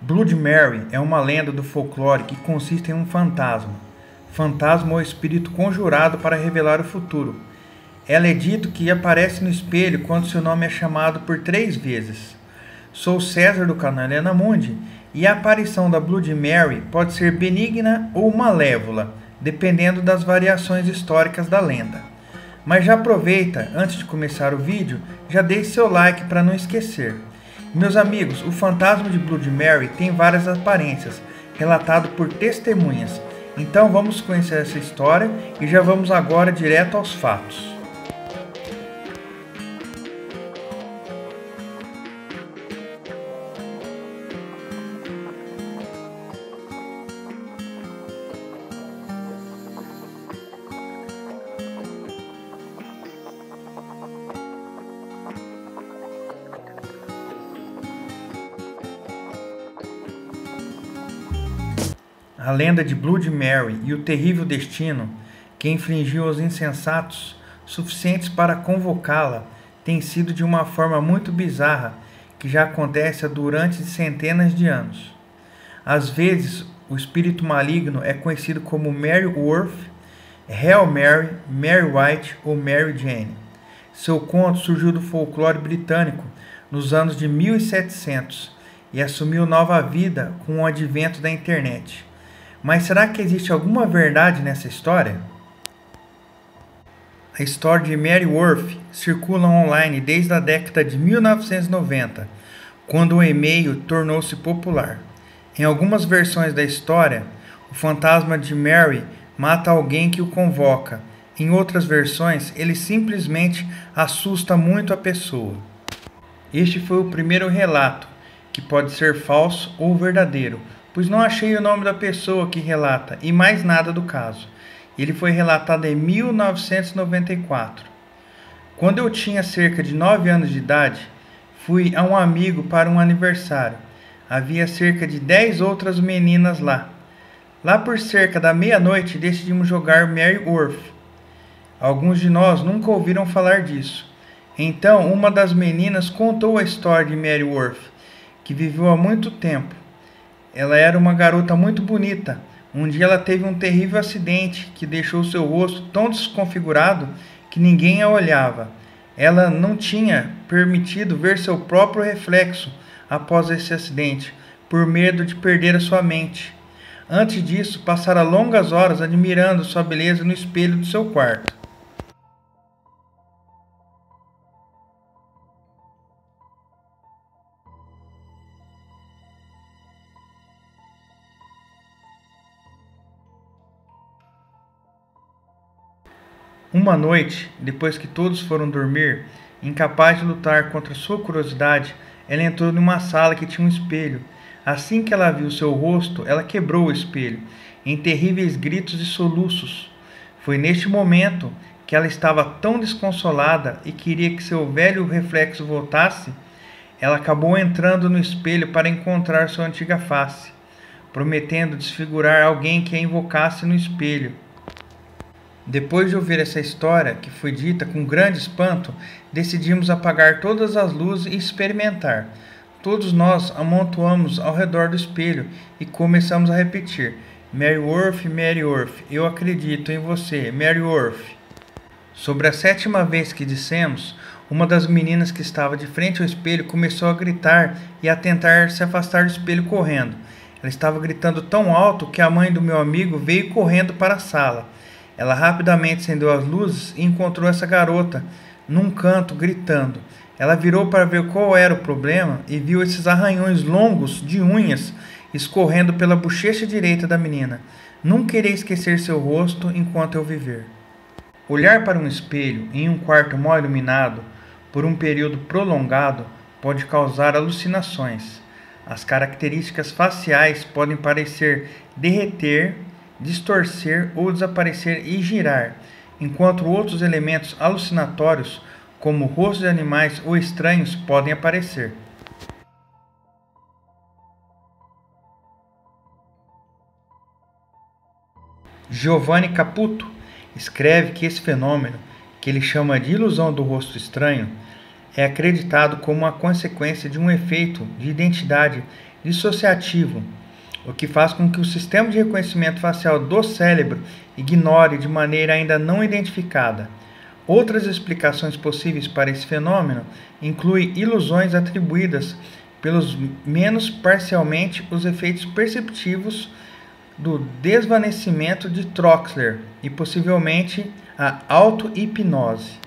Blood Mary é uma lenda do folclore que consiste em um fantasma. Fantasma ou espírito conjurado para revelar o futuro. Ela é dito que aparece no espelho quando seu nome é chamado por 3 vezes. Sou César do canal Helena Mundi e a aparição da Blood Mary pode ser benigna ou malévola, dependendo das variações históricas da lenda. Mas já aproveita, antes de começar o vídeo, já deixe seu like para não esquecer. Meus amigos, o fantasma de Blood Mary tem várias aparências, relatado por testemunhas. Então vamos conhecer essa história e já vamos agora direto aos fatos. A lenda de Blood Mary e o terrível destino que infligiu aos insensatos suficientes para convocá-la tem sido de uma forma muito bizarra que já acontece durante centenas de anos. Às vezes, o espírito maligno é conhecido como Mary Worth, Hail Mary, Mary White ou Mary Jane. Seu conto surgiu do folclore britânico nos anos de 1700 e assumiu nova vida com o advento da internet. Mas será que existe alguma verdade nessa história? A história de Mary Worth circula online desde a década de 1990, quando o e-mail tornou-se popular. Em algumas versões da história, o fantasma de Mary mata alguém que o convoca. Em outras versões, ele simplesmente assusta muito a pessoa. Este foi o primeiro relato, que pode ser falso ou verdadeiro, pois não achei o nome da pessoa que relata e mais nada do caso. Ele foi relatado em 1994. Quando eu tinha cerca de 9 anos de idade, fui a um amigo para um aniversário. Havia cerca de 10 outras meninas lá. Lá por cerca da meia-noite decidimos jogar Mary Worth. Alguns de nós nunca ouviram falar disso. Então uma das meninas contou a história de Mary Worth, que viveu há muito tempo. Ela era uma garota muito bonita. Um dia ela teve um terrível acidente que deixou seu rosto tão desconfigurado que ninguém a olhava. Ela não tinha permitido ver seu próprio reflexo após esse acidente, por medo de perder a sua mente. Antes disso, passara longas horas admirando sua beleza no espelho do seu quarto. Uma noite, depois que todos foram dormir, incapaz de lutar contra sua curiosidade, ela entrou numa sala que tinha um espelho. Assim que ela viu seu rosto, ela quebrou o espelho, em terríveis gritos e soluços. Foi neste momento que ela estava tão desconsolada e queria que seu velho reflexo voltasse, ela acabou entrando no espelho para encontrar sua antiga face, prometendo desfigurar alguém que a invocasse no espelho. Depois de ouvir essa história, que foi dita com grande espanto, decidimos apagar todas as luzes e experimentar. Todos nós amontoamos ao redor do espelho e começamos a repetir: Mary Worth, eu acredito em você, Mary Worth. Sobre a 7ª vez que dissemos, uma das meninas que estava de frente ao espelho começou a gritar e a tentar se afastar do espelho correndo. Ela estava gritando tão alto que a mãe do meu amigo veio correndo para a sala. Ela rapidamente acendeu as luzes e encontrou essa garota num canto gritando. Ela virou para ver qual era o problema e viu esses arranhões longos de unhas escorrendo pela bochecha direita da menina. Nunca irei esquecer seu rosto enquanto eu viver. Olhar para um espelho em um quarto mal iluminado por um período prolongado pode causar alucinações. As características faciais podem parecer derreter, distorcer ou desaparecer e girar, enquanto outros elementos alucinatórios, como rostos de animais ou estranhos, podem aparecer. Giovanni Caputo escreve que esse fenômeno, que ele chama de ilusão do rosto estranho, é acreditado como uma consequência de um efeito de identidade dissociativo, o que faz com que o sistema de reconhecimento facial do cérebro ignore de maneira ainda não identificada. Outras explicações possíveis para esse fenômeno incluem ilusões atribuídas pelos menos parcialmente os efeitos perceptivos do desvanecimento de Troxler e possivelmente a auto-hipnose.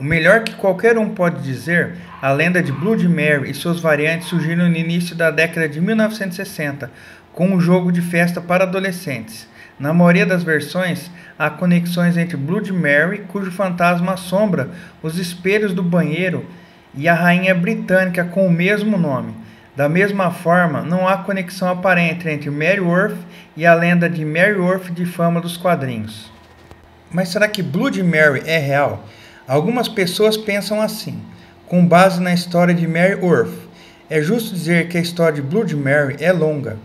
O melhor que qualquer um pode dizer, a lenda de Bloody Mary e suas variantes surgiram no início da década de 1960, com um jogo de festa para adolescentes. Na maioria das versões, há conexões entre Bloody Mary, cujo fantasma assombra os espelhos do banheiro, e a rainha britânica com o mesmo nome. Da mesma forma, não há conexão aparente entre Mary Worth e a lenda de Mary Worth de fama dos quadrinhos. Mas será que Bloody Mary é real? Algumas pessoas pensam assim, com base na história de Mary Worth. É justo dizer que a história de Bloody Mary é longa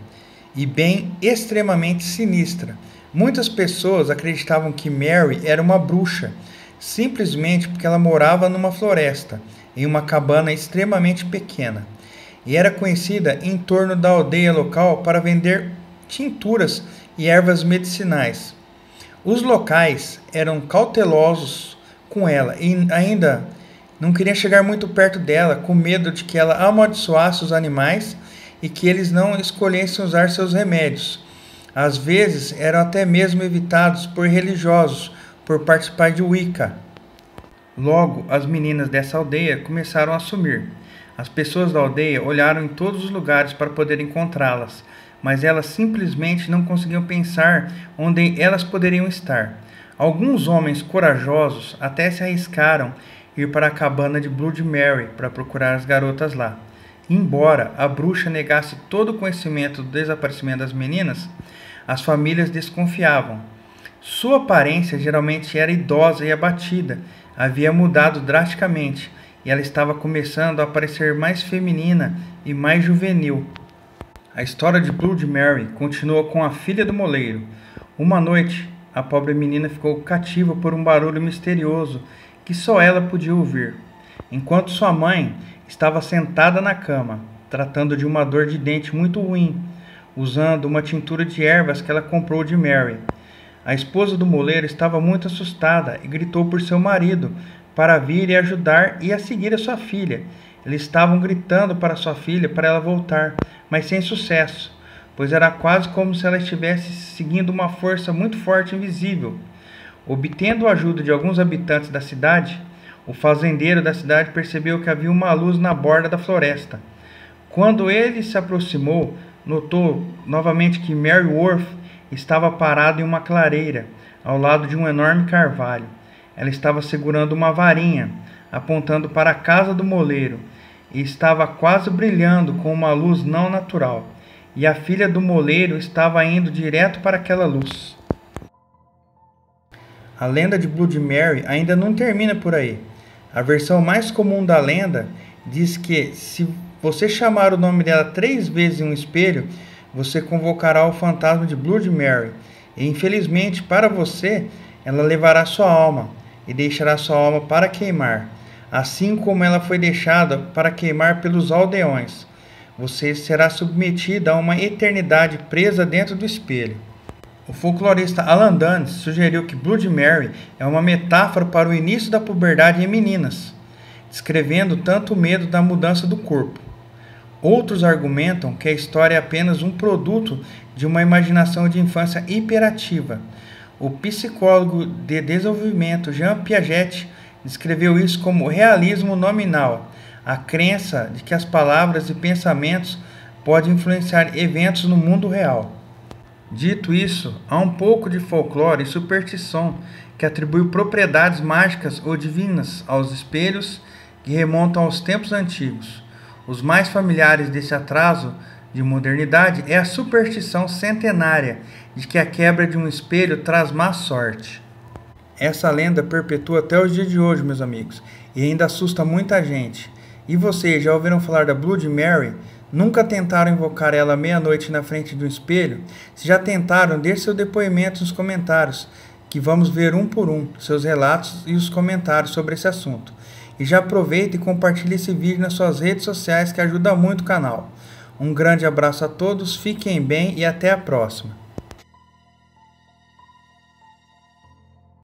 e bem extremamente sinistra. Muitas pessoas acreditavam que Mary era uma bruxa, simplesmente porque ela morava numa floresta, em uma cabana extremamente pequena, e era conhecida em torno da aldeia local para vender tinturas e ervas medicinais. Os locais eram cautelosos com ela e ainda não queriam chegar muito perto dela, com medo de que ela amaldiçoasse os animais e que eles não escolhessem usar seus remédios. Às vezes eram até mesmo evitados por religiosos por participar de Wicca. Logo, as meninas dessa aldeia começaram a sumir. As pessoas da aldeia olharam em todos os lugares para poder encontrá-las, mas elas simplesmente não conseguiam pensar onde elas poderiam estar. Alguns homens corajosos até se arriscaram ir para a cabana de Bloody Mary para procurar as garotas lá. Embora a bruxa negasse todo o conhecimento do desaparecimento das meninas, as famílias desconfiavam. Sua aparência geralmente era idosa e abatida, havia mudado drasticamente e ela estava começando a parecer mais feminina e mais juvenil. A história de Bloody Mary continua com a filha do moleiro. Uma noite, a pobre menina ficou cativa por um barulho misterioso que só ela podia ouvir, enquanto sua mãe estava sentada na cama, tratando de uma dor de dente muito ruim, usando uma tintura de ervas que ela comprou de Mary. A esposa do moleiro estava muito assustada e gritou por seu marido para vir e ajudar e a seguir a sua filha. Eles estavam gritando para sua filha para ela voltar, mas sem sucesso, pois era quase como se ela estivesse seguindo uma força muito forte e invisível. Obtendo a ajuda de alguns habitantes da cidade, o fazendeiro da cidade percebeu que havia uma luz na borda da floresta. Quando ele se aproximou, notou novamente que Mary Worth estava parada em uma clareira, ao lado de um enorme carvalho. Ela estava segurando uma varinha, apontando para a casa do moleiro, e estava quase brilhando com uma luz não natural. E a filha do moleiro estava indo direto para aquela luz. A lenda de Bloody Mary ainda não termina por aí. A versão mais comum da lenda diz que, se você chamar o nome dela 3 vezes em um espelho, você convocará o fantasma de Bloody Mary, e infelizmente para você, ela levará sua alma e deixará sua alma para queimar, assim como ela foi deixada para queimar pelos aldeões. Você será submetida a uma eternidade presa dentro do espelho. O folclorista Alan Dunn sugeriu que Bloody Mary é uma metáfora para o início da puberdade em meninas, descrevendo tanto o medo da mudança do corpo. Outros argumentam que a história é apenas um produto de uma imaginação de infância hiperativa. O psicólogo de desenvolvimento Jean Piaget descreveu isso como realismo nominal, a crença de que as palavras e pensamentos podem influenciar eventos no mundo real. Dito isso, há um pouco de folclore e superstição que atribui propriedades mágicas ou divinas aos espelhos que remontam aos tempos antigos. Os mais familiares desse atraso de modernidade é a superstição centenária de que a quebra de um espelho traz má sorte. Essa lenda perpetua até os dias de hoje, meus amigos, e ainda assusta muita gente. E vocês já ouviram falar da Bloody Mary? Nunca tentaram invocar ela à meia-noite na frente de um espelho? Se já tentaram, deixe seu depoimento nos comentários, que vamos ver um por um seus relatos e os comentários sobre esse assunto. E já aproveita e compartilhe esse vídeo nas suas redes sociais, que ajuda muito o canal. Um grande abraço a todos, fiquem bem e até a próxima.